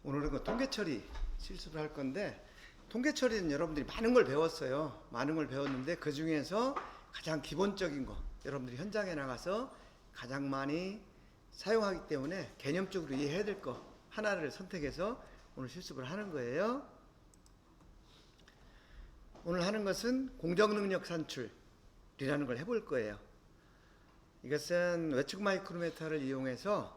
오늘은 그 통계 처리 실습을 할 건데, 통계 처리는 여러분들이 많은 걸 배웠어요. 많은 걸 배웠는데 그 중에서 가장 기본적인 거, 여러분들이 현장에 나가서 가장 많이 사용하기 때문에 개념적으로 이해해야 될 거 하나를 선택해서 오늘 실습을 하는 거예요. 오늘 하는 것은 공정능력 산출이라는 걸 해볼 거예요. 이것은 외측 마이크로미터를 이용해서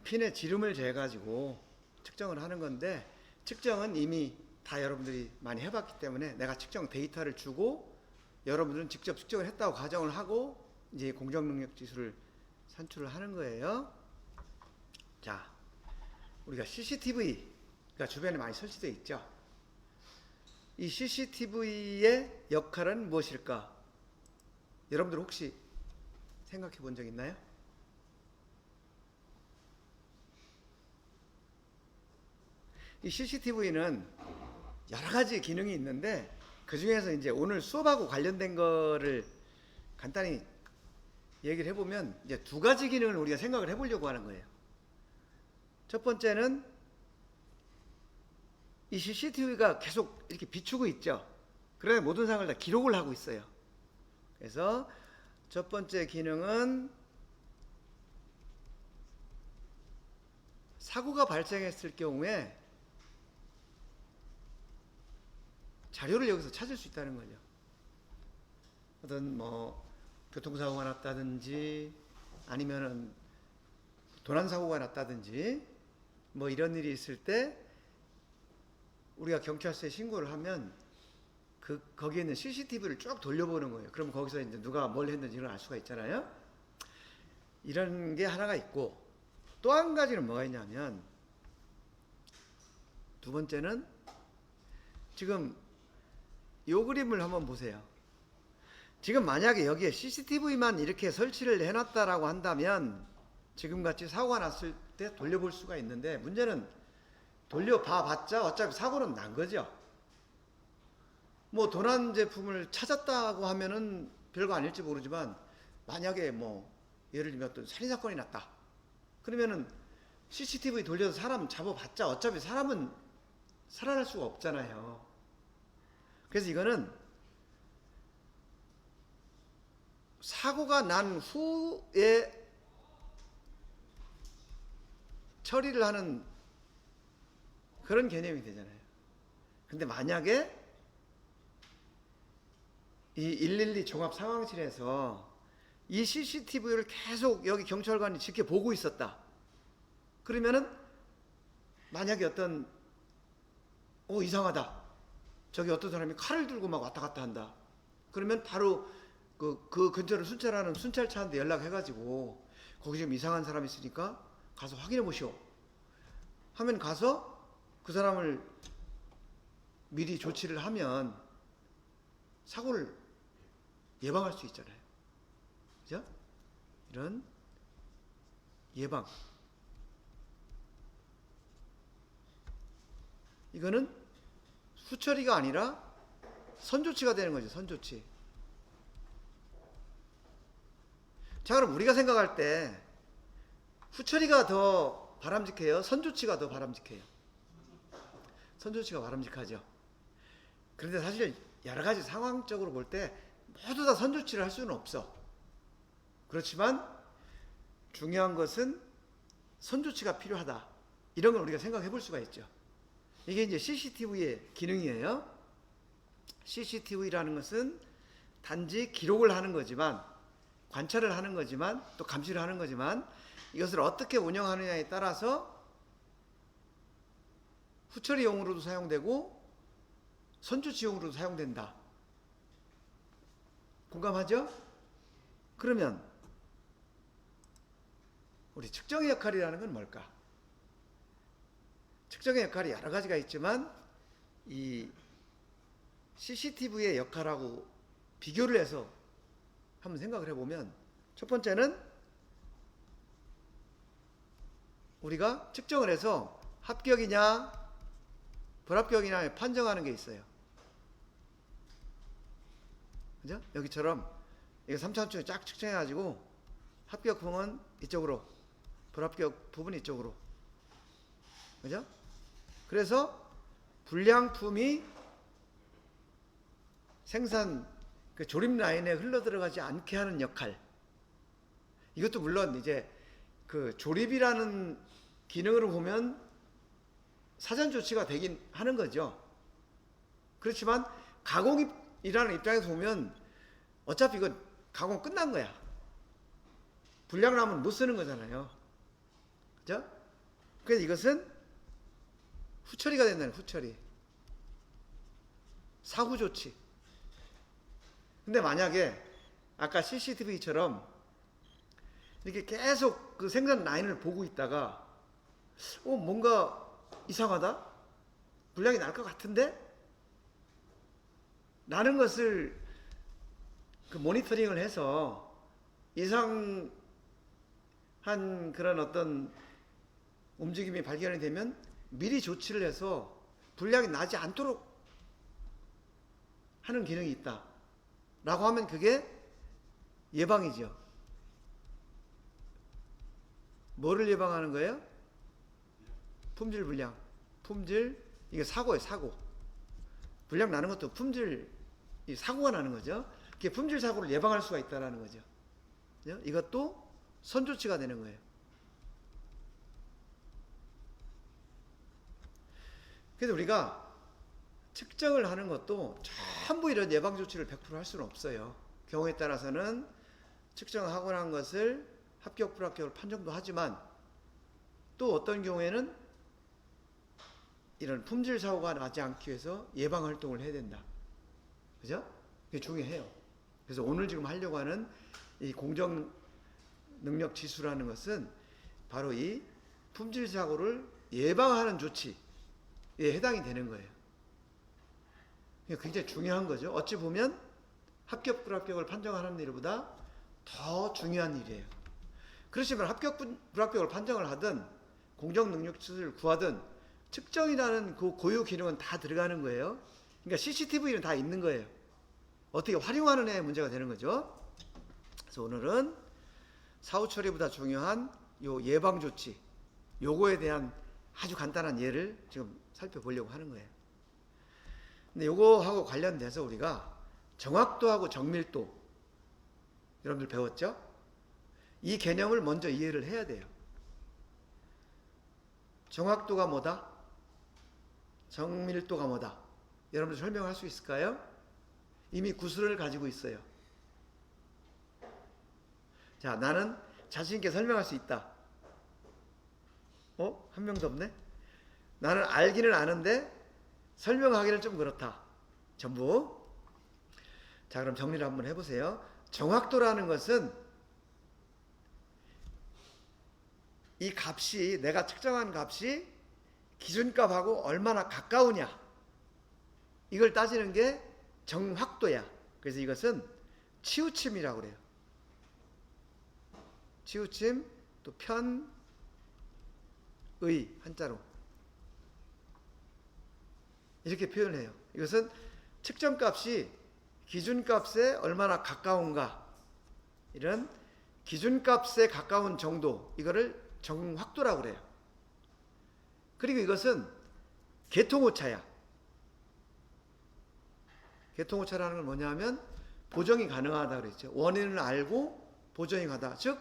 핀의 지름을 재가지고 측정을 하는 건데, 측정은 이미 다 여러분들이 많이 해봤기 때문에 내가 측정 데이터를 주고 여러분들은 직접 측정을 했다고 가정을 하고 이제 공정능력 지수를 산출을 하는 거예요. 자, 우리가 CCTV가 주변에 많이 설치되어 있죠. 이 CCTV의 역할은 무엇일까? 여러분들 혹시 생각해 본 적 있나요? 이 CCTV는 여러 가지 기능이 있는데 그 중에서 이제 오늘 수업하고 관련된 거를 간단히 얘기를 해보면 이제 두 가지 기능을 우리가 생각을 해보려고 하는 거예요. 첫 번째는 이 CCTV가 계속 이렇게 비추고 있죠. 그러나 모든 상황을 다 기록을 하고 있어요. 그래서 첫 번째 기능은 사고가 발생했을 경우에 자료를 여기서 찾을 수 있다는 거죠. 어떤 교통사고가 났다든지 아니면은 도난사고가 났다든지 이런 일이 있을 때 우리가 경찰서에 신고를 하면 거기에 있는 CCTV를 쭉 돌려보는 거예요. 그럼 거기서 이제 누가 뭘 했는지를 알 수가 있잖아요. 이런 게 하나가 있고, 또 한 가지는 뭐가 있냐면, 두 번째는 지금 요 그림을 한번 보세요. 지금 만약에 여기에 CCTV만 이렇게 설치를 해놨다라고 한다면 지금같이 사고가 났을 때 돌려볼 수가 있는데, 문제는 돌려봐봤자 어차피 사고는 난 거죠. 도난 제품을 찾았다고 하면은 별거 아닐지 모르지만, 만약에 예를 들면 어떤 살인사건이 났다 그러면은 CCTV 돌려서 사람 잡아봤자 어차피 사람은 살아날 수가 없잖아요. 그래서 이거는 사고가 난 후에 처리를 하는 그런 개념이 되잖아요. 근데 만약에 이 112 종합 상황실에서 이 CCTV를 계속 여기 경찰관이 지켜보고 있었다. 그러면은 만약에 이상하다. 저기 어떤 사람이 칼을 들고 막 왔다 갔다 한다. 그러면 바로 그 근처를 순찰하는 순찰차한테 연락해가지고 거기 좀 이상한 사람이 있으니까 가서 확인해 보시오. 하면 가서 그 사람을 미리 조치를 하면 사고를 예방할 수 있잖아요. 그죠? 이런 예방. 이거는 후처리가 아니라 선조치가 되는 거죠. 선조치. 자, 그럼 우리가 생각할 때 후처리가 더 바람직해요? 선조치가 더 바람직해요? 선조치가 바람직하죠. 그런데 사실 여러 가지 상황적으로 볼 때 모두 다 선조치를 할 수는 없어. 그렇지만 중요한 것은 선조치가 필요하다. 이런 걸 우리가 생각해 볼 수가 있죠. 이게 이제 CCTV의 기능이에요. CCTV라는 것은 단지 기록을 하는 거지만, 관찰을 하는 거지만, 또 감시를 하는 거지만, 이것을 어떻게 운영하느냐에 따라서 후처리용으로도 사용되고 선조치용으로도 사용된다. 공감하죠? 그러면 우리 측정의 역할이라는 건 뭘까? 측정의 역할이 여러 가지가 있지만 이 CCTV의 역할하고 비교를 해서 한번 생각을 해보면, 첫 번째는 우리가 측정을 해서 합격이냐 불합격이냐 판정하는 게 있어요. 그죠? 여기처럼 이거 3차원층에 쫙 측정해가지고 합격 부분 이쪽으로, 불합격 부분 이쪽으로 그죠? 그래서 불량품이 생산 그 조립 라인에 흘러 들어가지 않게 하는 역할. 이것도 물론 이제 그 조립이라는 기능으로 보면 사전 조치가 되긴 하는 거죠. 그렇지만 가공이라는 입장에서 보면 어차피 이건 가공 끝난 거야. 불량 나면 못 쓰는 거잖아요. 그죠? 그래서 이것은 후처리가 된다는 후처리. 사후 조치. 근데 만약에 아까 CCTV처럼 이렇게 계속 그 생산 라인을 보고 있다가 뭔가 이상하다? 불량이 날 것 같은데? 라는 것을 그 모니터링을 해서 이상한 그런 어떤 움직임이 발견이 되면 미리 조치를 해서 불량이 나지 않도록 하는 기능이 있다 라고 하면 그게 예방이죠. 뭐를 예방하는 거예요? 품질 불량. 품질, 이게 사고예요, 사고. 불량 나는 것도 품질, 이 사고가 나는 거죠. 그게 품질 사고를 예방할 수가 있다는 거죠. 이것도 선조치가 되는 거예요. 그래서 우리가 측정을 하는 것도 전부 이런 예방조치를 100% 할 수는 없어요. 경우에 따라서는 측정하고 난 것을 합격, 불합격을 판정도 하지만 또 어떤 경우에는 이런 품질 사고가 나지 않기 위해서 예방 활동을 해야 된다. 그죠? 그게 중요해요. 그래서 오늘 지금 하려고 하는 이 공정 능력 지수라는 것은 바로 이 품질 사고를 예방하는 조치에 해당이 되는 거예요. 굉장히 중요한 거죠. 어찌 보면 합격, 불합격을 판정하는 일보다 더 중요한 일이에요. 그렇지만 합격, 불합격을 판정을 하든 공정 능력 지수를 구하든 측정이라는 그 고유 기능은 다 들어가는 거예요. 그러니까 CCTV는 다 있는 거예요. 어떻게 활용하느냐의 문제가 되는 거죠. 그래서 오늘은 사후 처리보다 중요한 요 예방 조치, 요거에 대한 아주 간단한 예를 지금 살펴보려고 하는 거예요. 근데 요거하고 관련돼서 우리가 정확도하고 정밀도 여러분들 배웠죠? 이 개념을 먼저 이해를 해야 돼요. 정확도가 뭐다? 정밀도가 뭐다? 여러분들 설명할 수 있을까요? 이미 구술을 가지고 있어요. 자, 나는 자신 있게 설명할 수 있다. 한 명도 없네? 나는 알기는 아는데 설명하기는 좀 그렇다. 전부. 자, 그럼 정리를 한번 해보세요. 정확도라는 것은 이 값이, 내가 측정한 값이 기준값하고 얼마나 가까우냐, 이걸 따지는 게 정확도야. 그래서 이것은 치우침이라고 그래요. 치우침, 또 편의 한자로 이렇게 표현해요. 이것은 측정값이 기준값에 얼마나 가까운가, 이런 기준값에 가까운 정도, 이거를 정확도라고 그래요. 그리고 이것은 개통오차야. 개통오차라는 건 뭐냐면 보정이 가능하다 그랬죠. 원인을 알고 보정이 가다. 즉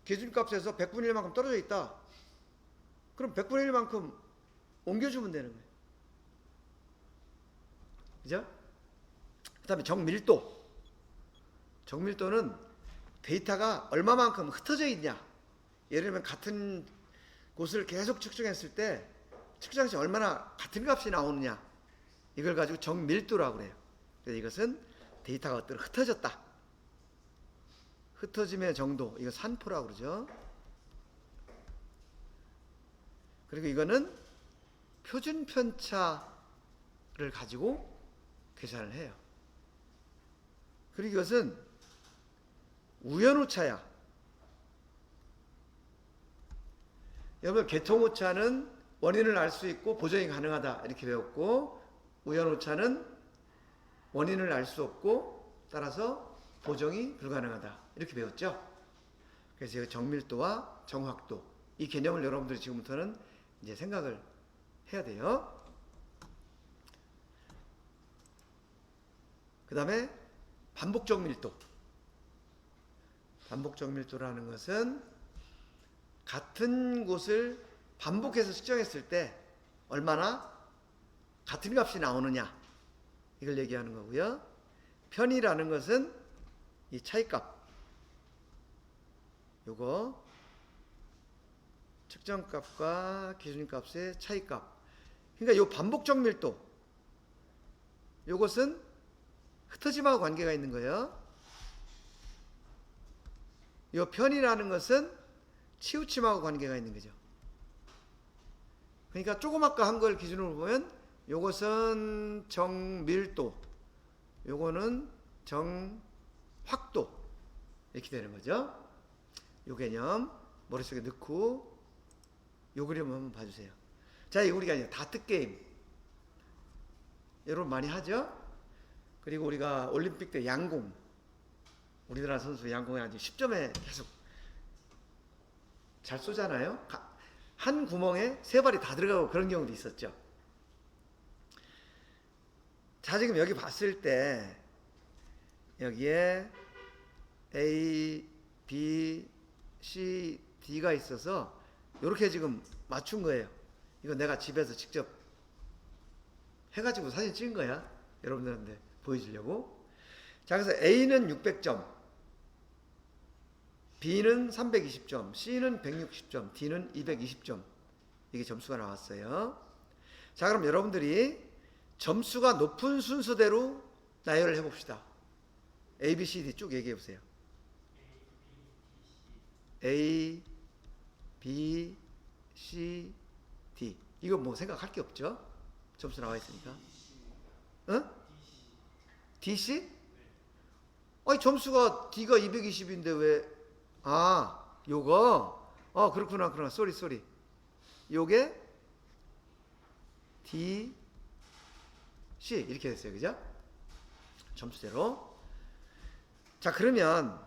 기준값에서 100분의 1만큼 떨어져 있다. 그럼 100분의 1만큼 옮겨주면 되는 거예요. 그죠? 그 다음에 정밀도. 정밀도는 데이터가 얼마만큼 흩어져 있냐. 예를 들면 같은 곳을 계속 측정했을 때 측정시 얼마나 같은 값이 나오느냐, 이걸 가지고 정밀도라고 그래요. 그래서 이것은 데이터가 어떤 흩어졌다. 흩어짐의 정도, 이거 산포라고 그러죠. 그리고 이거는 표준 편차를 가지고 계산을 해요. 그리고 이것은 우연오차야. 여러분, 개통오차는 원인을 알 수 있고 보정이 가능하다 이렇게 배웠고, 우연오차는 원인을 알 수 없고 따라서 보정이 불가능하다 이렇게 배웠죠. 그래서 정밀도와 정확도, 이 개념을 여러분들이 지금부터는 이제 생각을 해야 돼요. 그 다음에 반복적 밀도. 반복적 밀도라는 것은 같은 곳을 반복해서 측정했을 때 얼마나 같은 값이 나오느냐, 이걸 얘기하는 거고요. 편이라는 것은 이 차이값, 요거 측정값과 기준값의 차이값. 그러니까 요 반복적 밀도, 요것은 흩어짐하고 관계가 있는 거예요. 요 편이라는 것은 치우침하고 관계가 있는 거죠. 그러니까 조금 아까 한 걸 기준으로 보면 요것은 정밀도, 요거는 정확도, 이렇게 되는 거죠. 요 개념 머릿속에 넣고 요 그림 한번 봐주세요. 자, 이거 우리가 이제 다트 게임 여러분 많이 하죠. 그리고 우리가 올림픽 때 양공, 우리나라 선수 양공에 아주 10점에 계속 잘 쏘잖아요. 한 구멍에 세 발이 다 들어가고 그런 경우도 있었죠. 자, 지금 여기 봤을 때 여기에 A, B, C, D가 있어서 이렇게 지금 맞춘 거예요. 이거 내가 집에서 직접 해가지고 사진 찍은 거야. 여러분들한테 보여주려고. 자, 그래서 A는 600점, B는 320점, C는 160점, D는 220점. 이게 점수가 나왔어요. 자, 그럼 여러분들이 점수가 높은 순서대로 나열을 해봅시다. A, B, C, D 쭉 얘기해 보세요. A, B, C, D. 이거 뭐 생각할 게 없죠? 점수 나와 있으니까. 응? D, C? 아니, 점수가 D가 220인데 왜? 아, 요거? 그렇구나. 쏘리. 요게 D, C 이렇게 됐어요. 그죠? 점수대로. 자, 그러면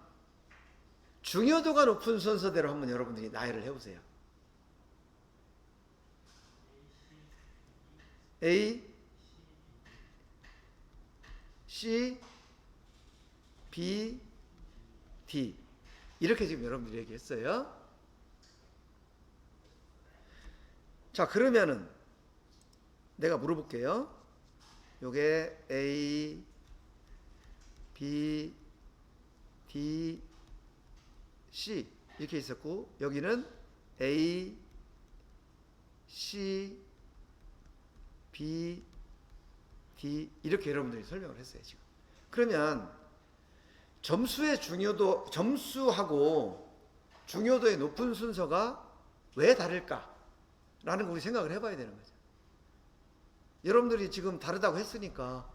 중요도가 높은 순서대로 한번 여러분들이 나열을 해보세요. A, C, B, D 이렇게 지금 여러분들이 얘기했어요. 자, 그러면은 내가 물어볼게요. 요게 A, B, D, C 이렇게 있었고, 여기는 A, C, B, D 이렇게 여러분들이 설명을 했어요. 지금. 그러면 점수의 중요도, 점수하고 중요도의 높은 순서가 왜 다를까? 라는 거 우리 생각을 해봐야 되는 거죠. 여러분들이 지금 다르다고 했으니까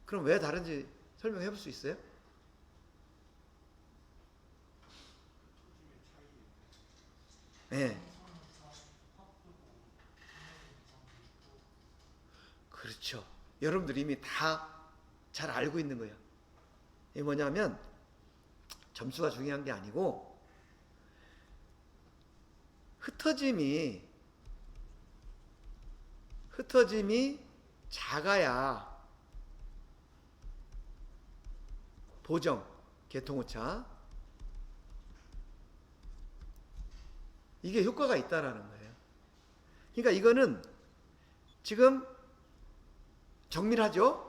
그럼 왜 다른지 설명해 볼 수 있어요? 네. 그렇죠. 여러분들이 이미 다 잘 알고 있는 거예요. 이게 뭐냐면 점수가 중요한 게 아니고 흩어짐이 작아야 보정, 개통오차 이게 효과가 있다라는 거예요. 그러니까 이거는 지금 정밀하죠?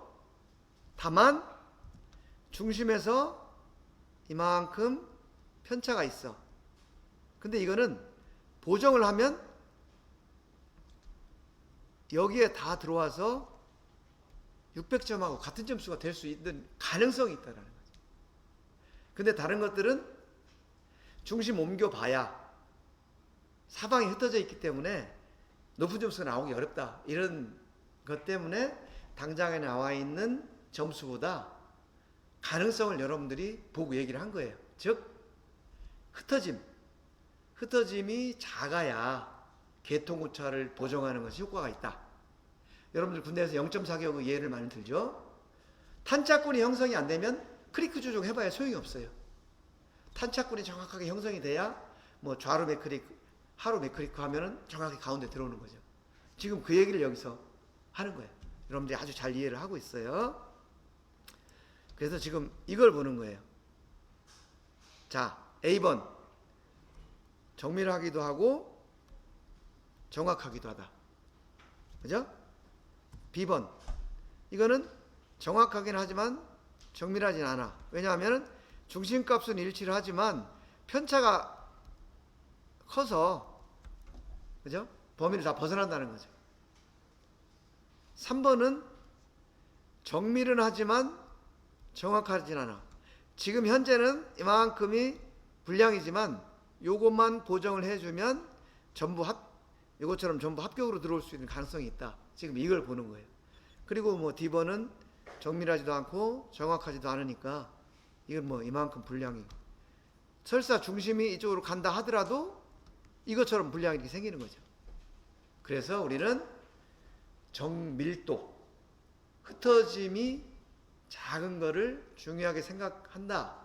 다만 중심에서 이만큼 편차가 있어. 근데 이거는 보정을 하면 여기에 다 들어와서 600점하고 같은 점수가 될 수 있는 가능성이 있다라는 거죠. 근데 다른 것들은 중심 옮겨봐야 사방이 흩어져 있기 때문에 높은 점수가 나오기 어렵다. 이런 것 때문에 당장에 나와 있는 점수보다 가능성을 여러분들이 보고 얘기를 한 거예요. 즉 흩어짐이 작아야 개통오차를 보정하는 것이 효과가 있다. 여러분들 군대에서 0.4격 예를 많이 들죠. 탄착군이 형성이 안 되면 크리크 조종해봐야 소용이 없어요. 탄착군이 정확하게 형성이 돼야 뭐 좌로 매크릭 하루 몇 클릭 하면은 정확히 가운데 들어오는 거죠. 지금 그 얘기를 여기서 하는 거예요. 여러분들이 아주 잘 이해를 하고 있어요. 그래서 지금 이걸 보는 거예요. 자, A번 정밀하기도 하고 정확하기도 하다. 그죠? B번 이거는 정확하긴 하지만 정밀하진 않아. 왜냐하면 중심값은 일치를 하지만 편차가 커서, 그죠? 범위를 다 벗어난다는 거죠. 3번은 정밀은 하지만 정확하진 않아. 지금 현재는 이만큼이 분량이지만 요것만 보정을 해주면 요것처럼 전부 합격으로 들어올 수 있는 가능성이 있다. 지금 이걸 보는 거예요. 그리고 뭐 D번은 정밀하지도 않고 정확하지도 않으니까 이건 뭐 이만큼 분량이, 설사 중심이 이쪽으로 간다 하더라도 이것처럼 분량이 이렇게 생기는 거죠. 그래서 우리는 정밀도, 흩어짐이 작은 거를 중요하게 생각한다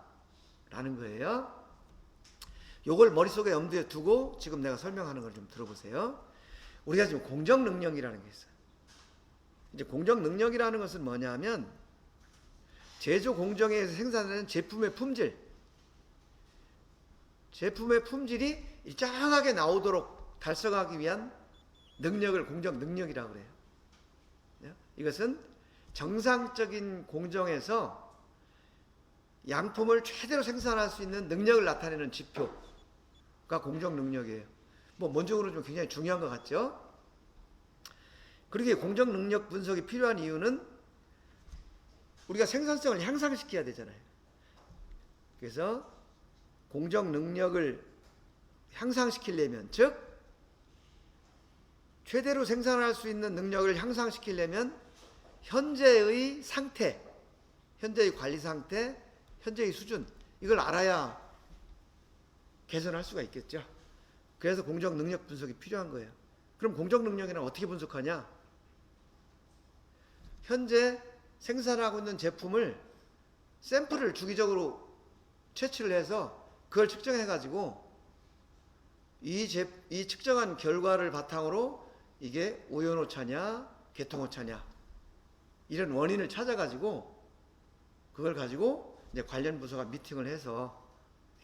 라는 거예요. 요걸 머릿속에 염두에 두고 지금 내가 설명하는 걸 좀 들어보세요. 우리가 지금 공정 능력이라는 게 있어요. 이제 공정 능력이라는 것은 뭐냐면 제조 공정에서 생산되는 제품의 품질이 일정하게 나오도록 달성하기 위한 능력을 공정 능력이라고 그래요. 이것은 정상적인 공정에서 양품을 최대로 생산할 수 있는 능력을 나타내는 지표가 공정 능력이에요. 뭐 원적으로 좀 굉장히 중요한 것 같죠? 그러기에 공정 능력 분석이 필요한 이유는 우리가 생산성을 향상시켜야 되잖아요. 그래서 공정 능력을 향상시키려면, 즉 최대로 생산할 수 있는 능력을 향상시키려면 현재의 상태, 현재의 관리 상태, 현재의 수준, 이걸 알아야 개선할 수가 있겠죠. 그래서 공정 능력 분석이 필요한 거예요. 그럼 공정 능력이란 어떻게 분석하냐? 현재 생산하고 있는 제품을 샘플을 주기적으로 채취를 해서 그걸 측정해 가지고 이 측정한 결과를 바탕으로 이게 오염오차냐 개통오차냐 이런 원인을 찾아 가지고 그걸 가지고 이제 관련 부서가 미팅을 해서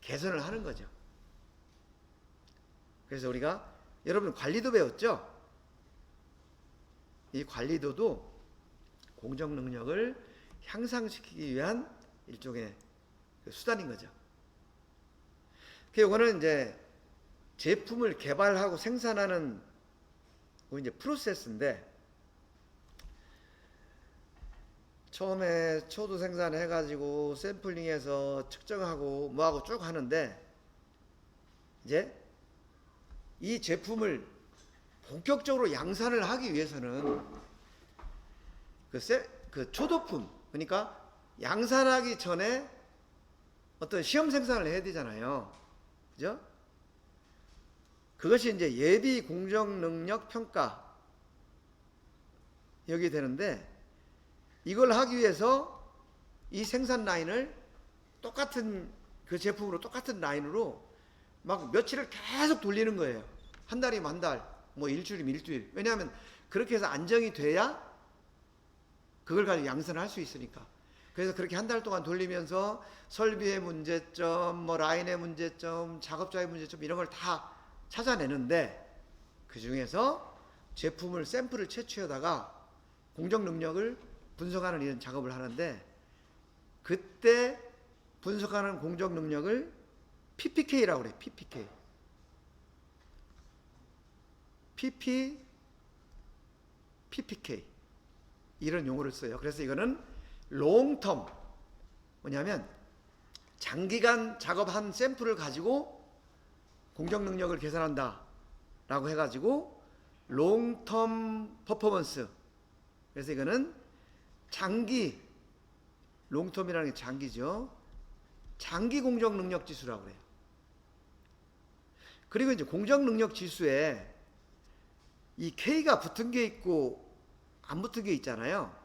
개선을 하는 거죠. 그래서 우리가 여러분 관리도 배웠죠? 이 관리도도 공정 능력을 향상시키기 위한 일종의 수단인 거죠. 이거는 이제 제품을 개발하고 생산하는 이제 프로세스인데, 처음에 초도 생산해가지고 샘플링해서 측정하고 뭐하고 쭉 하는데, 이제 이 제품을 본격적으로 양산을 하기 위해서는 그 초도품, 그러니까 양산하기 전에 어떤 시험 생산을 해야 되잖아요. 그죠? 그것이 이제 예비 공정 능력 평가 여기 되는데, 이걸 하기 위해서 이 생산 라인을 똑같은 그 제품으로 똑같은 라인으로 막 며칠을 계속 돌리는 거예요. 한 달이면 한 달, 뭐 일주일이면 일주일. 왜냐하면 그렇게 해서 안정이 돼야 그걸 가지고 양산을 할 수 있으니까. 그래서 그렇게 한 달 동안 돌리면서 설비의 문제점, 뭐 라인의 문제점, 작업자의 문제점 이런 걸 다 찾아내는데, 그 중에서 제품을 샘플을 채취하다가 공정 능력을 분석하는 이런 작업을 하는데, 그때 분석하는 공정 능력을 PPK라고 그래요. PPK 이런 용어를 써요. 그래서 이거는 롱텀, 뭐냐면 장기간 작업한 샘플을 가지고 공정 능력을 계산한다 라고 해가지고 롱텀 퍼포먼스. 그래서 이거는 장기, 롱텀이라는 게 장기죠. 장기 공정 능력 지수라고 그래요. 그리고 이제 공정 능력 지수에 이 K가 붙은 게 있고 안 붙은 게 있잖아요.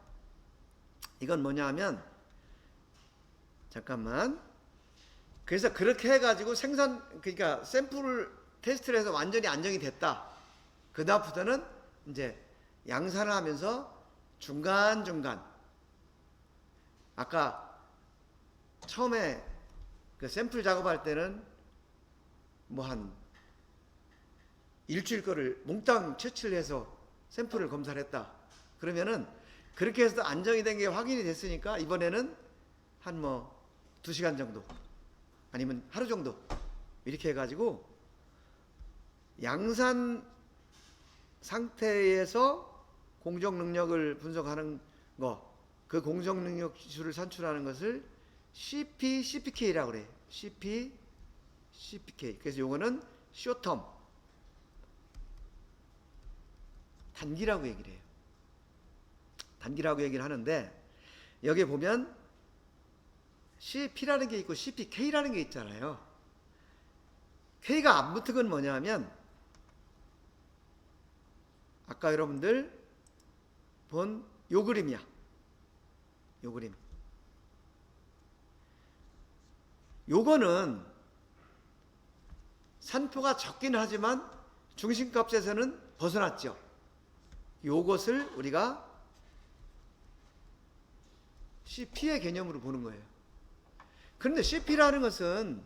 이건 뭐냐 하면, 잠깐만. 그래서 그렇게 해가지고 그러니까 샘플을 테스트를 해서 완전히 안정이 됐다. 그 다음부터는 이제 양산을 하면서 중간중간 아까 처음에 그 샘플 작업할 때는 뭐 한 일주일 거를 몽땅 채취를 해서 샘플을 검사를 했다. 그러면은 그렇게 해서 안정이 된 게 확인이 됐으니까 이번에는 한 뭐 2시간 정도 아니면 하루 정도 이렇게 해가지고 양산 상태에서 공정 능력을 분석하는 거, 그 공정 능력 지수를 산출하는 것을 CP, CPK라고 그래요. CP, CPK. 그래서 요거는 쇼텀 단기라고 얘기를 해요. 단기라고 얘기를 하는데 여기에 보면 CP라는 게 있고 CPK라는 게 있잖아요. K가 안 붙은 건 뭐냐면 아까 여러분들 본 요 그림이야. 요 그림. 요거는 산표가 적긴 하지만 중심값에서는 벗어났죠. 요것을 우리가 CP의 개념으로 보는 거예요. 그런데 CP라는 것은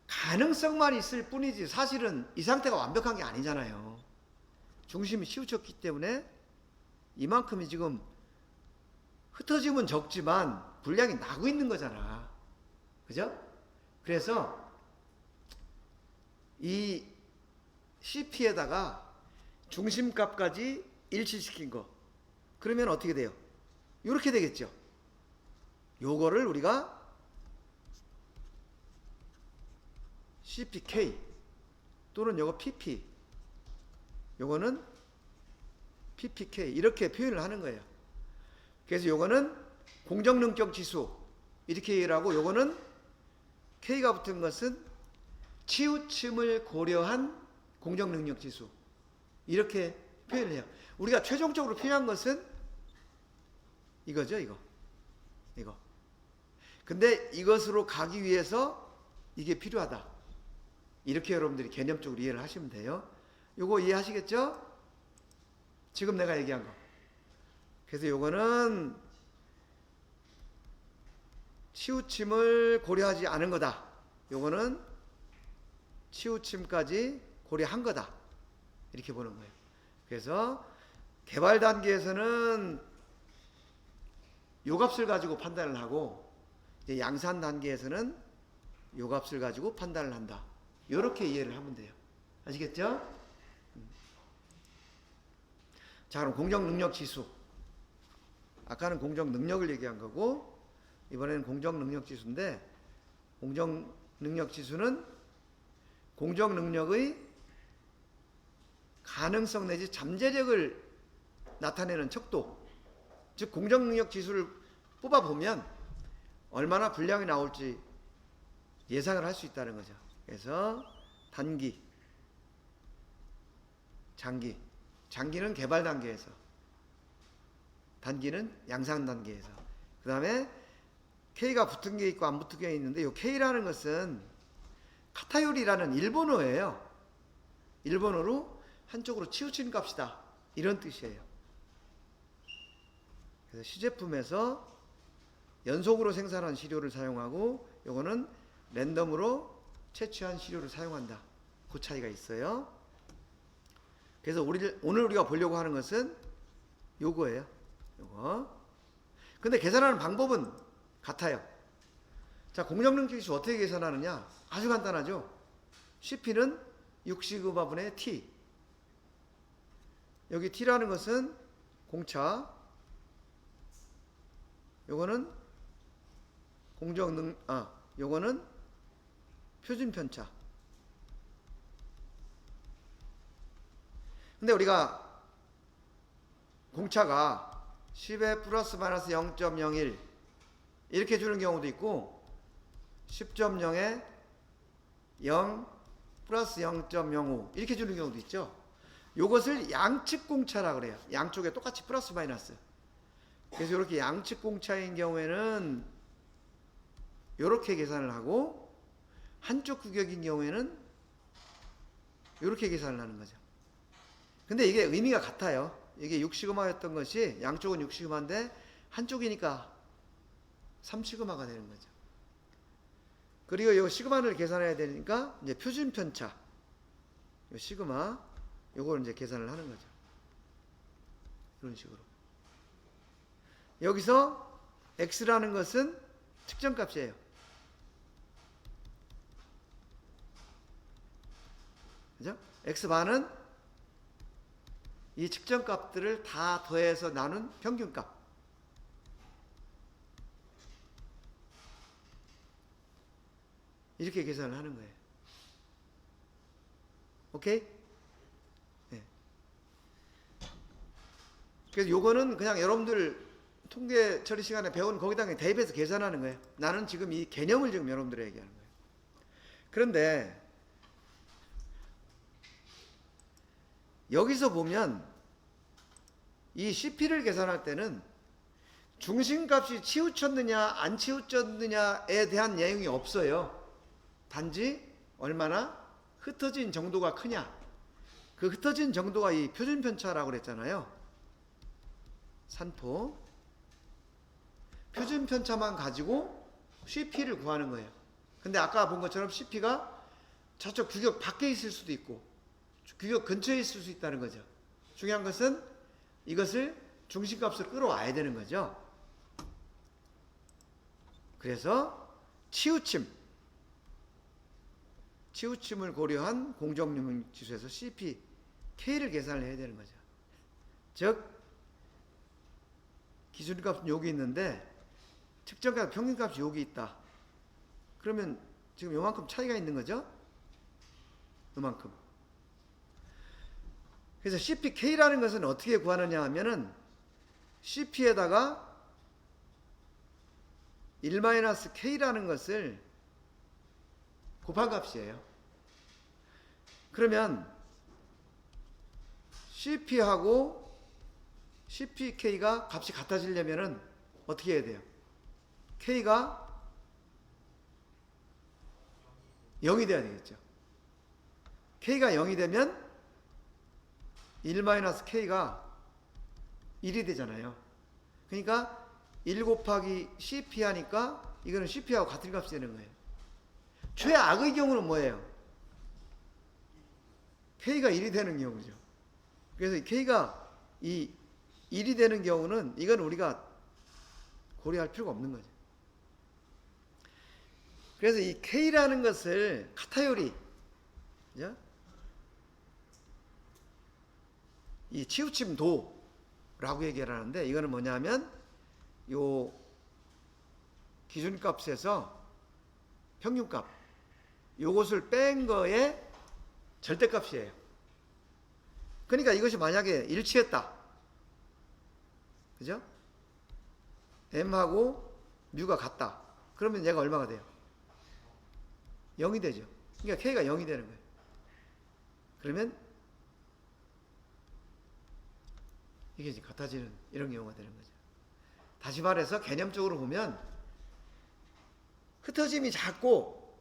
가능성만 있을 뿐이지 사실은 이 상태가 완벽한 게 아니잖아요. 중심이 치우쳤기 때문에 이만큼이 지금 흩어짐은 적지만 분량이 나고 있는 거잖아. 그죠? 그래서 이 CP에다가 중심값까지 일치시킨 거. 그러면 어떻게 돼요? 이렇게 되겠죠. 요거를 우리가 CPK 또는 요거 PP 요거는 PPK 이렇게 표현을 하는 거예요. 그래서 요거는 공정능력 지수 이렇게 얘기를 하고 요거는 K가 붙은 것은 치우침을 고려한 공정능력 지수 이렇게 표현을 해요. 우리가 최종적으로 필요한 것은 이거죠. 이거. 근데 이것으로 가기 위해서 이게 필요하다. 이렇게 여러분들이 개념적으로 이해를 하시면 돼요. 요거 이해하시겠죠? 지금 내가 얘기한 거. 그래서 요거는 치우침을 고려하지 않은 거다. 요거는 치우침까지 고려한 거다. 이렇게 보는 거예요. 그래서 개발 단계에서는 요 값을 가지고 판단을 하고 이제 양산 단계에서는 요 값을 가지고 판단을 한다. 이렇게 이해를 하면 돼요. 아시겠죠? 자, 그럼 공정 능력 지수. 아까는 공정 능력을 얘기한 거고 이번에는 공정 능력 지수인데 공정 능력 지수는 공정 능력의 가능성 내지 잠재력을 나타내는 척도. 즉 공정 능력 지수를 뽑아 보면 얼마나 분량이 나올지 예상을 할 수 있다는 거죠. 그래서 단기, 장기. 장기는 개발 단계에서, 단기는 양산 단계에서. 그 다음에 K가 붙은 게 있고 안 붙은 게 있는데 이 K라는 것은 카타요리라는 일본어예요. 일본어로 한쪽으로 치우친 값이다. 이런 뜻이에요. 그래서 시제품에서 연속으로 생산한 시료를 사용하고 요거는 랜덤으로 채취한 시료를 사용한다. 그 차이가 있어요. 그래서 오늘 우리가 보려고 하는 것은 요거예요. 요거. 근데 계산하는 방법은 같아요. 자, 공정능력 지수 어떻게 계산하느냐? 아주 간단하죠. CP는 6시그마분의 T. 여기 T라는 것은 공차. 요거는 요거는 표준 편차. 근데 우리가 공차가 10에 플러스 마이너스 0.01 이렇게 주는 경우도 있고 10.0에 0 플러스 0.05 이렇게 주는 경우도 있죠. 요것을 양측 공차라 그래요. 양쪽에 똑같이 플러스 마이너스. 그래서 이렇게 양측 공차인 경우에는 이렇게 계산을 하고 한쪽 규격인 경우에는 이렇게 계산을 하는 거죠. 근데 이게 의미가 같아요. 이게 6시그마였던 것이 양쪽은 6시그마인데 한쪽이니까 3시그마가 되는 거죠. 그리고 이 시그마를 계산해야 되니까 이제 표준 편차, 이 시그마, 요걸 이제 계산을 하는 거죠. 이런 식으로. 여기서 x라는 것은 측정값이에요. 그죠? x반은 이 측정값들을 다 더해서 나눈 평균값. 이렇게 계산을 하는 거예요. 오케이? 네. 그래서 요거는 그냥 여러분들 통계 처리 시간에 배운 거기다 대입해서 계산하는 거예요. 나는 지금 이 개념을 지금 여러분들에게 얘기하는 거예요. 그런데 여기서 보면 이 CP를 계산할 때는 중심값이 치우쳤느냐 안 치우쳤느냐에 대한 내용이 없어요. 단지 얼마나 흩어진 정도가 크냐. 그 흩어진 정도가 이 표준편차라고 그랬잖아요. 산포. 표준편차만 가지고 CP를 구하는 거예요. 근데 아까 본 것처럼 CP가 저쪽 규격 밖에 있을 수도 있고 규격 근처에 있을 수 있다는 거죠. 중요한 것은 이것을 중심값을 끌어와야 되는 거죠. 그래서 치우침을 고려한 공정능력지수에서 CP, K를 계산을 해야 되는 거죠. 즉 기준값은 여기 있는데 측정값, 평균값이 여기 있다. 그러면 지금 요만큼 차이가 있는 거죠. 요만큼. 그래서 CPK라는 것은 어떻게 구하느냐 하면은 CP에다가 1-K라는 것을 곱한 값이에요. 그러면 CP하고 CPK가 값이 같아지려면은 어떻게 해야 돼요? K가 0이 돼야 되겠죠. K가 0이 되면 1-K가 1이 되잖아요. 그러니까 1 곱하기 CP 하니까 이거는 CP하고 같은 값이 되는 거예요. 최악의 경우는 뭐예요? K가 1이 되는 경우죠. 그래서 K가 1이 되는 경우는 이건 우리가 고려할 필요가 없는 거죠. 그래서 이 K라는 것을 카타요리, 그죠? 이 치우침도라고 얘기를 하는데 이거는 뭐냐면 요 기준값에서 평균값 요것을 뺀 거의 절대값이에요. 그러니까 이것이 만약에 일치했다. 그죠? M하고 뮤가 같다. 그러면 얘가 얼마가 돼요? 0이 되죠. 그러니까 K가 0이 되는 거예요. 그러면 이게 이제 같아지는 이런 경우가 되는 거죠. 다시 말해서 개념적으로 보면 흩어짐이 작고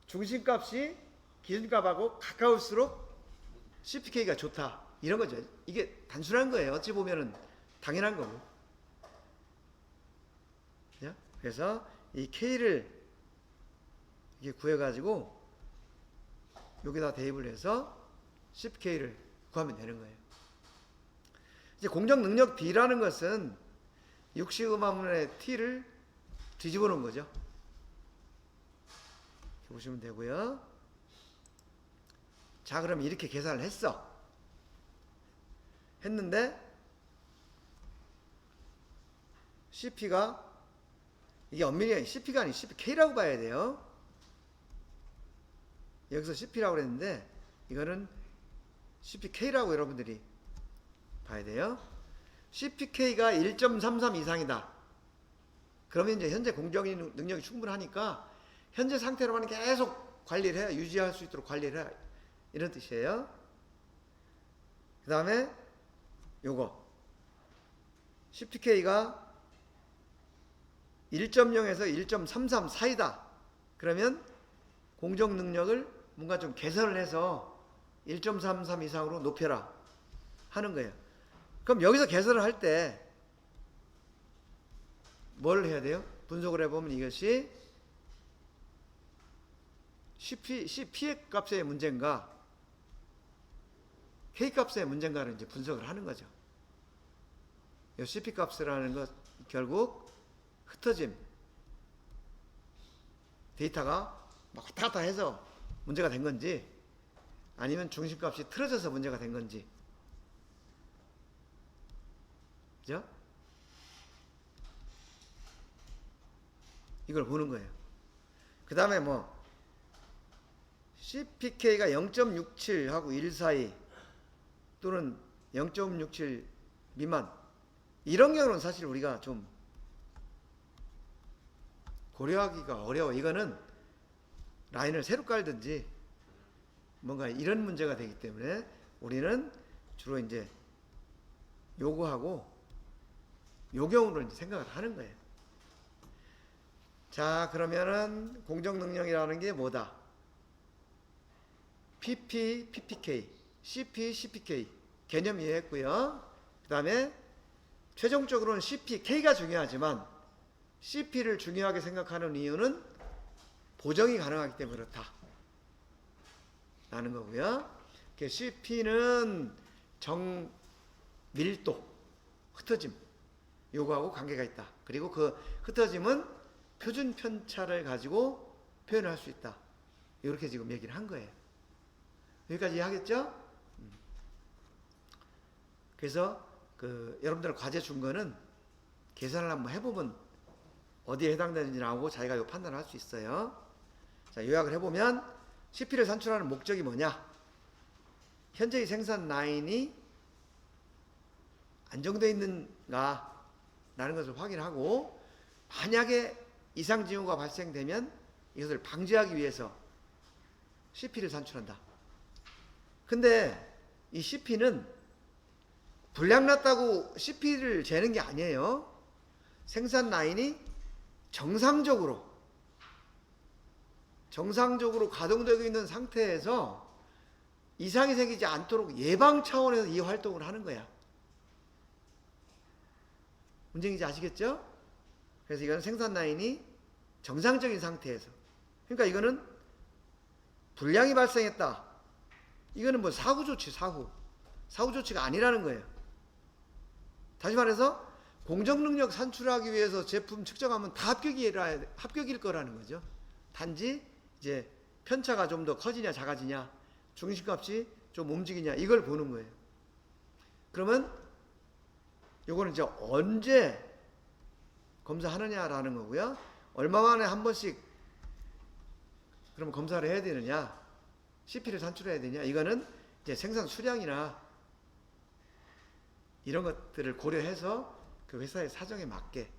중심값이 기준값하고 가까울수록 CPK가 좋다. 이런 거죠. 이게 단순한 거예요. 어찌 보면은 당연한 거고. 그래서 이 K를 이게 구해가지고 여기다 대입을 해서 CPK를 구하면 되는 거예요. 이제 공정 능력 B라는 것은 6시그마분의 T를 뒤집어 놓은 거죠. 이렇게 보시면 되고요. 자, 그럼 이렇게 계산을 했는데 CP가 이게 엄밀히 CP가 아니고 CPK라고 봐야 돼요. 여기서 CP라고 그랬는데 이거는 CPK라고 여러분들이 봐야 돼요. CPK가 1.33 이상이다. 그러면 이제 현재 공정의 능력이 충분하니까 현재 상태로만 계속 관리를 해야 유지할 수 있도록 관리를 해야 이런 뜻이에요. 그 다음에 요거 CPK가 1.0에서 1.33 사이다. 그러면 공정 능력을 뭔가 좀 개선을 해서 1.33 이상으로 높여라 하는 거예요. 그럼 여기서 개설을 할 때 뭘 해야 돼요? 분석을 해보면 이것이 CP의 값의 문제인가 K 값의 문제인가를 이제 분석을 하는 거죠. 이 CP 값이라는 것 결국 흩어짐, 데이터가 막 왔다 갔다 해서 문제가 된 건지 아니면 중심값이 틀어져서 문제가 된 건지, 그죠? 이걸 보는 거예요. 그 다음에 뭐 CPK가 0.67하고 1 사이 또는 0.67 미만, 이런 경우는 사실 우리가 좀 고려하기가 어려워. 이거는 라인을 새로 깔든지 뭔가 이런 문제가 되기 때문에 우리는 주로 이제 요거하고 요 경우로 이제 생각을 하는 거예요. 자, 그러면은 공정 능력이라는 게 뭐다? PP, PPK, CP, CPK 개념 이해했고요. 그 다음에 최종적으로는 CPK가 중요하지만 CP를 중요하게 생각하는 이유는 보정이 가능하기 때문에 그렇다 라는 거고요. CP는 정밀도, 흩어짐 요거하고 관계가 있다. 그리고 그 흩어짐은 표준 편차를 가지고 표현할 수 있다. 이렇게 지금 얘기를 한 거예요. 여기까지 이해하겠죠? 그래서 여러분들 과제 준 거는 계산을 한번 해보면 어디에 해당되는지 나오고 자기가 요 판단을 할 수 있어요. 자, 요약을 해보면 CP를 산출하는 목적이 뭐냐? 현재의 생산 라인이 안정되어 있는가 라는 것을 확인하고, 만약에 이상 징후가 발생되면 이것을 방지하기 위해서 CP를 산출한다. 근데 이 CP는 불량 났다고 CP를 재는 게 아니에요. 생산 라인이 정상적으로 가동되고 있는 상태에서 이상이 생기지 않도록 예방 차원에서 이 활동을 하는 거야. 문제인지 아시겠죠? 그래서 이거는 생산 라인이 정상적인 상태에서, 그러니까 이거는 불량이 발생했다. 이거는 뭐 사후 조치가 아니라는 거예요. 다시 말해서 공정 능력 산출하기 위해서 제품 측정하면 다 합격일 거라는 거죠. 단지 이제 편차가 좀 더 커지냐 작아지냐, 중심값이 좀 움직이냐, 이걸 보는 거예요. 그러면 요거는 이제 언제 검사하느냐라는 거고요. 얼마 만에 한 번씩 그러면 검사를 해야 되느냐, CP를 산출해야 되냐, 이거는 이제 생산 수량이나 이런 것들을 고려해서 그 회사의 사정에 맞게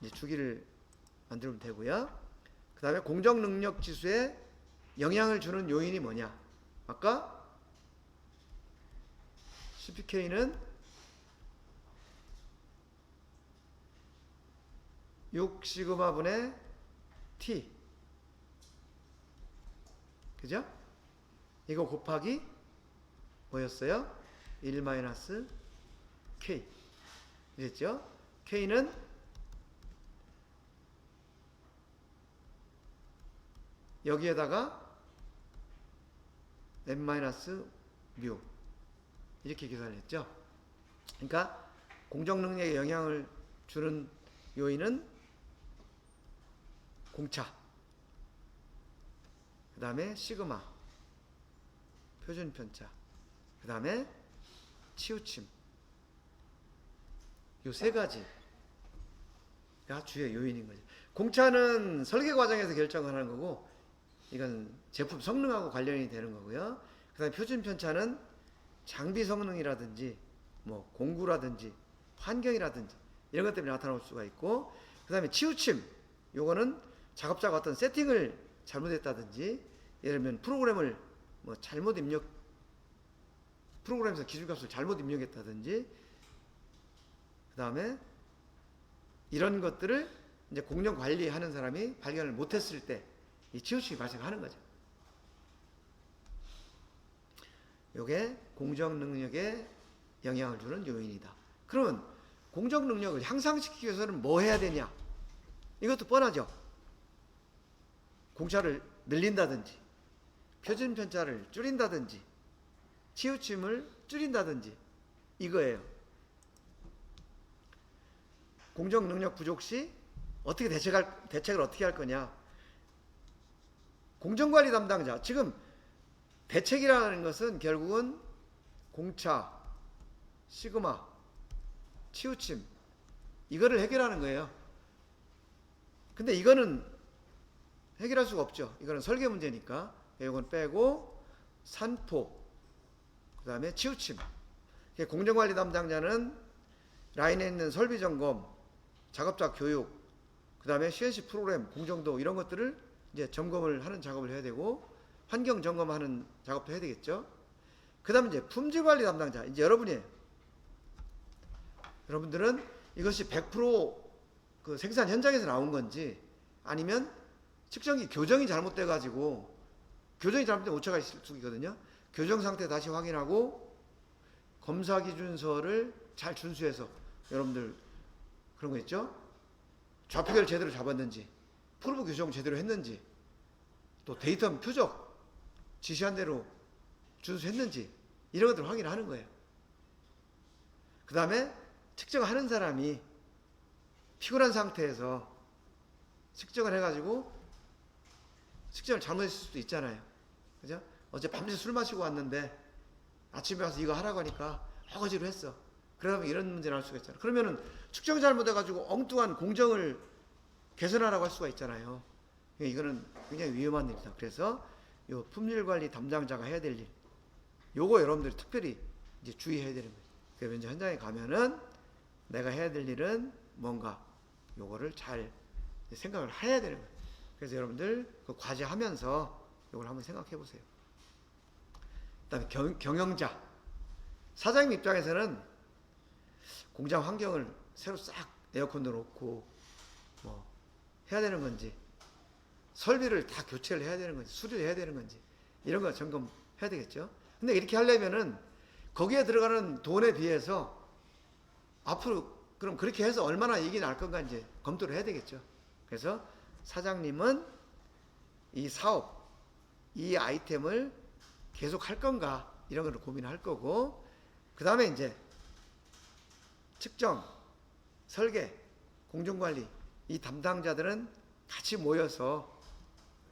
이제 주기를 만들면 되고요. 그 다음에 공정 능력 지수에 영향을 주는 요인이 뭐냐? 아까 CPK는 6시그마분의 T, 그죠? 이거 곱하기 뭐였어요? 1 마이너스 K 이랬죠? K는 여기에다가 n 마이너스 뮤 이렇게 계산을 했죠. 그러니까 공정 능력에 영향을 주는 요인은 공차, 그 다음에 시그마, 표준 편차, 그 다음에 치우침, 요 세 가지가 주요 요인인 거죠. 공차는 설계 과정에서 결정하는 거고, 이건 제품 성능하고 관련이 되는 거고요. 그 다음에 표준 편차는 장비 성능이라든지 뭐 공구라든지 환경이라든지 이런 것 때문에 나타날 수가 있고, 그 다음에 치우침, 요거는 작업자가 어떤 세팅을 잘못했다든지, 예를 들면 프로그램을 뭐 프로그램에서 기준값을 잘못 입력했다든지, 그 다음에 이런 것들을 이제 공정 관리하는 사람이 발견을 못했을 때 이 치우침이 발생하는 거죠. 요게 공정 능력에 영향을 주는 요인이다. 그러면 공정 능력을 향상시키기 위해서는 뭐 해야 되냐? 이것도 뻔하죠. 공차를 늘린다든지, 표준 편차를 줄인다든지, 치우침을 줄인다든지, 이거예요. 공정 능력 부족 시 어떻게 대책을 어떻게 할 거냐? 공정관리 담당자, 지금 대책이라는 것은 결국은 공차, 시그마, 치우침, 이거를 해결하는 거예요. 근데 이거는 해결할 수가 없죠. 이거는 설계 문제니까. 이건 빼고 산포, 그 다음에 치우침. 공정관리 담당자는 라인에 있는 설비 점검, 작업자 교육, 그 다음에 CNC 프로그램, 공정도 이런 것들을 이제 점검을 하는 작업을 해야 되고, 환경 점검하는 작업도 해야 되겠죠. 그 다음에 이제 품질 관리 담당자, 이제 여러분이에요. 여러분들은 이것이 100% 생산 현장에서 나온 건지, 아니면 측정기 교정이 잘못돼 가지고, 교정이 잘못되면 오차가 있을 수 있거든요. 교정 상태 다시 확인하고 검사 기준서를 잘 준수해서, 여러분들 그런 거 있죠? 좌표계를 제대로 잡았는지, 프로브 교정 제대로 했는지, 또 데이터 표적 지시한 대로 준수했는지, 이런 것들을 확인하는 거예요. 그 다음에 측정하는 사람이 피곤한 상태에서 측정을 해가지고 측정을 잘못했을 수도 있잖아요. 그죠? 어제 밤새 술 마시고 왔는데 아침에 와서 이거 하라고 하니까 허거지로 했어. 그러면 이런 문제를 할 수가 있잖아요. 그러면은 측정 잘못해가지고 엉뚱한 공정을 개선하라고 할 수가 있잖아요. 이거는 굉장히 위험한 일이다. 그래서 요 품질관리 담당자가 해야 될 일, 요거 여러분들이 특별히 이제 주의해야 되는 거예요. 그래서 이제 현장에 가면은 내가 해야 될 일은 뭔가, 요거를 잘 생각을 해야 되는 거예요. 그래서 여러분들 그 과제하면서 요걸 한번 생각해 보세요. 그다음에 경영자, 사장님 입장에서는 공장 환경을 새로 싹 에어컨도 놓고 뭐 해야 되는 건지, 설비를 다 교체를 해야 되는 건지, 수리를 해야 되는 건지, 이런 거 점검해야 되겠죠. 근데 이렇게 하려면은 거기에 들어가는 돈에 비해서 앞으로 그럼 그렇게 해서 얼마나 이익이 날 건가 이제 검토를 해야 되겠죠. 그래서 사장님은 이 사업, 이 아이템을 계속 할 건가, 이런 걸 고민할 거고, 그 다음에 이제 측정, 설계, 공정관리, 이 담당자들은 같이 모여서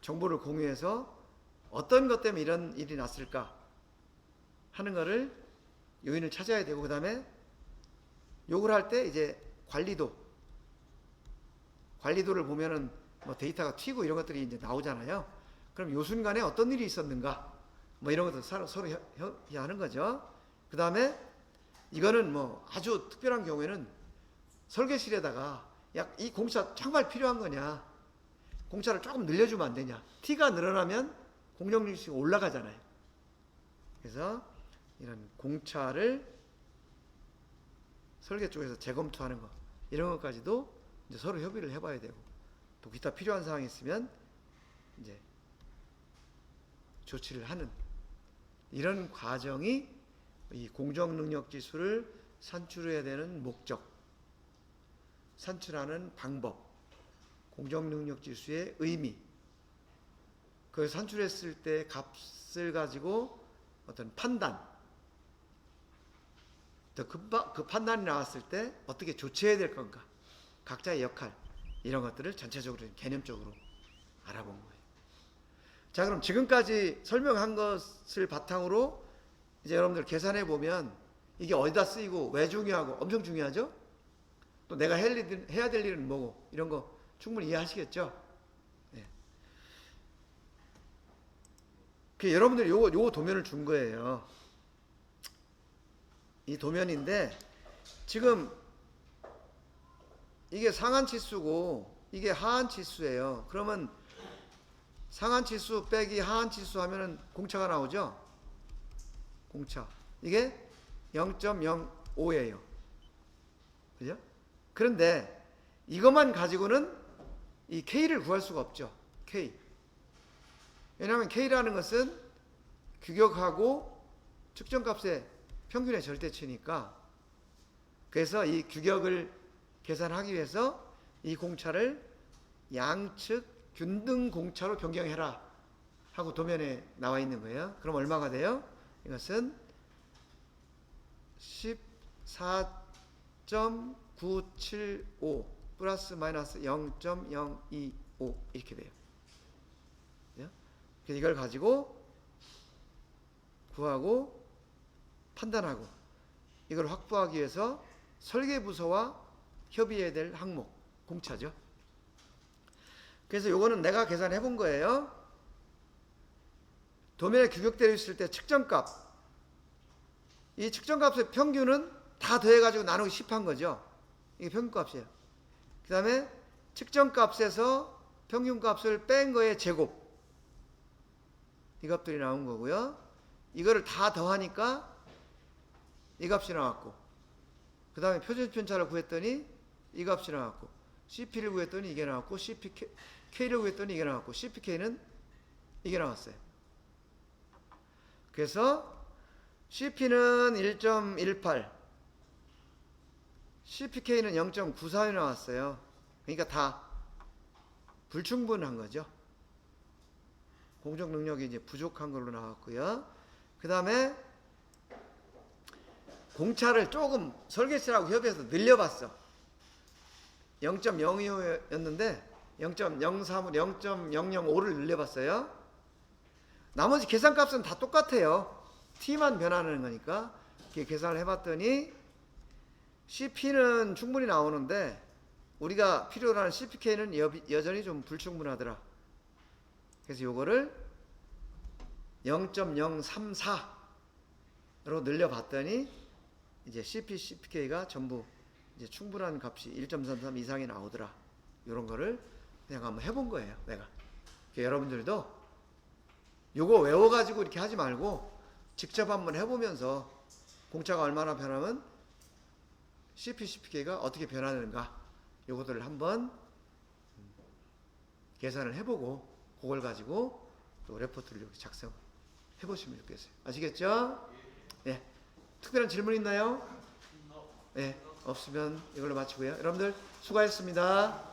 정보를 공유해서 어떤 것 때문에 이런 일이 났을까 하는 거를 요인을 찾아야 되고, 그 다음에 요걸 할 때 이제 관리도를 보면은 뭐 데이터가 튀고 이런 것들이 이제 나오잖아요. 그럼 요 순간에 어떤 일이 있었는가, 뭐 이런 것도 서로 하는 거죠. 그 다음에 이거는 뭐 아주 특별한 경우에는 설계실에다가 이 공차 정말 필요한 거냐, 공차를 조금 늘려주면 안 되냐, T가 늘어나면 공정률이 올라가잖아요. 그래서 이런 공차를 설계 쪽에서 재검토하는 거, 이런 것까지도 이제 서로 협의를 해봐야 되고, 또 기타 필요한 사항이 있으면 이제 조치를 하는, 이런 과정이 이 공정능력 지수를 산출해야 되는 목적, 산출하는 방법, 공정능력 지수의 의미, 그걸 산출했을 때 값을 가지고 어떤 판단, 또 그 판단이 나왔을 때 어떻게 조치해야 될 건가, 각자의 역할, 이런 것들을 전체적으로 개념적으로 알아본 거예요. 자, 그럼 지금까지 설명한 것을 바탕으로 이제 여러분들 계산해 보면 이게 어디다 쓰이고 왜 중요하고, 엄청 중요하죠? 또 내가 해야 될 일은 뭐고, 이런 거 충분히 이해하시겠죠? 네. 여러분들이 요거 도면을 준 거예요. 이 도면인데, 지금 이게 상한 치수고 이게 하한 치수예요. 그러면 상한 치수 빼기 하한 치수 하면은 공차가 나오죠? 공차. 이게 0.05예요. 그죠? 그런데 이것만 가지고는 이 K를 구할 수가 없죠. K. 왜냐하면 K라는 것은 규격하고 측정값의 평균의 절대치니까, 그래서 이 규격을 계산하기 위해서 이 공차를 양측 균등 공차로 변경해라 하고 도면에 나와 있는 거예요. 그럼 얼마가 돼요? 이것은 14.975 플러스 마이너스 0.025 이렇게 돼요. 그래서 이걸 가지고 구하고 판단하고 이걸 확보하기 위해서 설계부서와 협의해야 될 항목, 공차죠. 그래서 요거는 내가 계산해 본 거예요. 도면에 규격대로 있을 때 측정값, 이 측정값의 평균은 다 더해가지고 나누기 10한 거죠. 이게 평균값이에요. 그 다음에 측정값에서 평균값을 뺀 거의 제곱, 이 값들이 나온 거고요. 이거를 다 더하니까 이 값이 나왔고, 그 다음에 표준편차를 구했더니 이 값이 나왔고, CP를 구했더니 이게 나왔고, CPK를 구했더니 이게 나왔고, CPK는 이게 나왔어요. 그래서 CP는 1.18, CPK는 0.94이 나왔어요. 그러니까 다 불충분한 거죠. 공정 능력이 이제 부족한 걸로 나왔고요. 그 다음에 공차를 조금 설계실하고 협의해서 늘려봤어. 0.02였는데 0.03으로 0.005를 늘려봤어요. 나머지 계산값은 다 똑같아요. t만 변하는 거니까. 이렇게 계산을 해봤더니 CP는 충분히 나오는데 우리가 필요로 하는 CPK는 여전히 좀 불충분하더라. 그래서 요거를 0.034로 늘려봤더니 이제 CPK가 전부 이제 충분한 값이 1.33 이상이 나오더라. 이런 거를 그냥 한번 해본 거예요, 내가. 여러분들도 요거 외워가지고 이렇게 하지 말고 직접 한번 해보면서 공차가 얼마나 변하면 CPK가 어떻게 변하는가, 요것들을 한번 계산을 해보고 그걸 가지고 또 레포트를 이렇게 작성해보시면 좋겠어요. 아시겠죠? 예. 특별한 질문 있나요? 예. 없으면 이걸로 마치고요. 여러분들 수고하셨습니다.